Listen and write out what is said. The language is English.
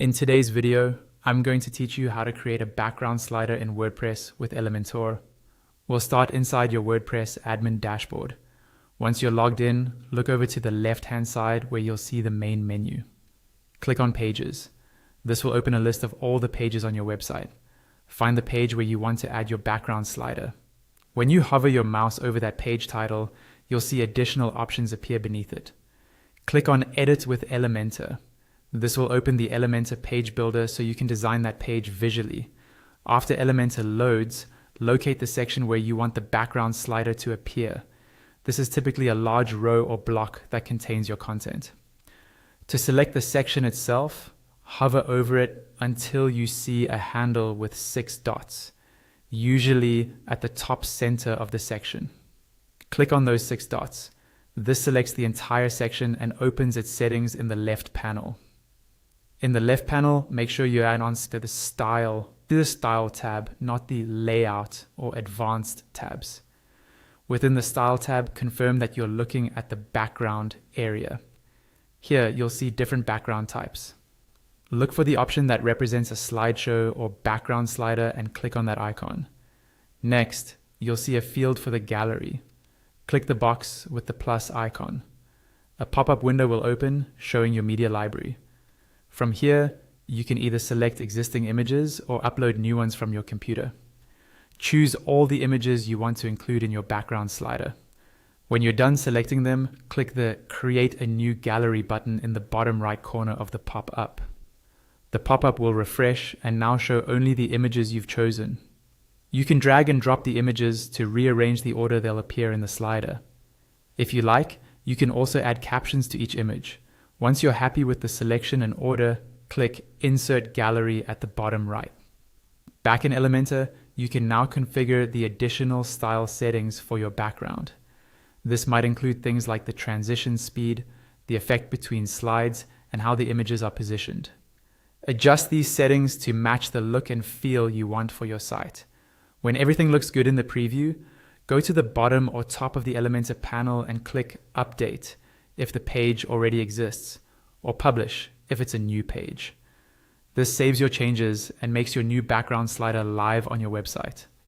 In today's video, I'm going to teach you how to create a background slider in WordPress with Elementor. We'll start inside your WordPress admin dashboard. Once you're logged in, look over to the left-hand side where you'll see the main menu. Click on Pages. This will open a list of all the pages on your website. Find the page where you want to add your background slider. When you hover your mouse over that page title, you'll see additional options appear beneath it. Click on Edit with Elementor. This will open the Elementor page builder so you can design that page visually. After Elementor loads, locate the section where you want the background slider to appear. This is typically a large row or block that contains your content. To select the section itself, hover over it until you see a handle with 6 dots, usually at the top center of the section. Click on those 6 dots. This selects the entire section and opens its settings in the left panel. In the left panel, make sure you add on to the Style tab, not the Layout or Advanced tabs. Within the Style tab, confirm that you're looking at the background area. Here, you'll see different background types. Look for the option that represents a slideshow or background slider and click on that icon. Next, you'll see a field for the gallery. Click the box with the plus icon. A pop-up window will open, showing your media library. From here, you can either select existing images or upload new ones from your computer. Choose all the images you want to include in your background slider. When you're done selecting them, click the Create a New Gallery button in the bottom right corner of the pop-up. The pop-up will refresh and now show only the images you've chosen. You can drag and drop the images to rearrange the order they'll appear in the slider. If you like, you can also add captions to each image. Once you're happy with the selection and order, click Insert Gallery at the bottom right. Back in Elementor, you can now configure the additional style settings for your background. This might include things like the transition speed, the effect between slides, and how the images are positioned. Adjust these settings to match the look and feel you want for your site. When everything looks good in the preview, go to the bottom or top of the Elementor panel and click Update if the page already exists, or Publish if it's a new page. This saves your changes and makes your new background slider live on your website.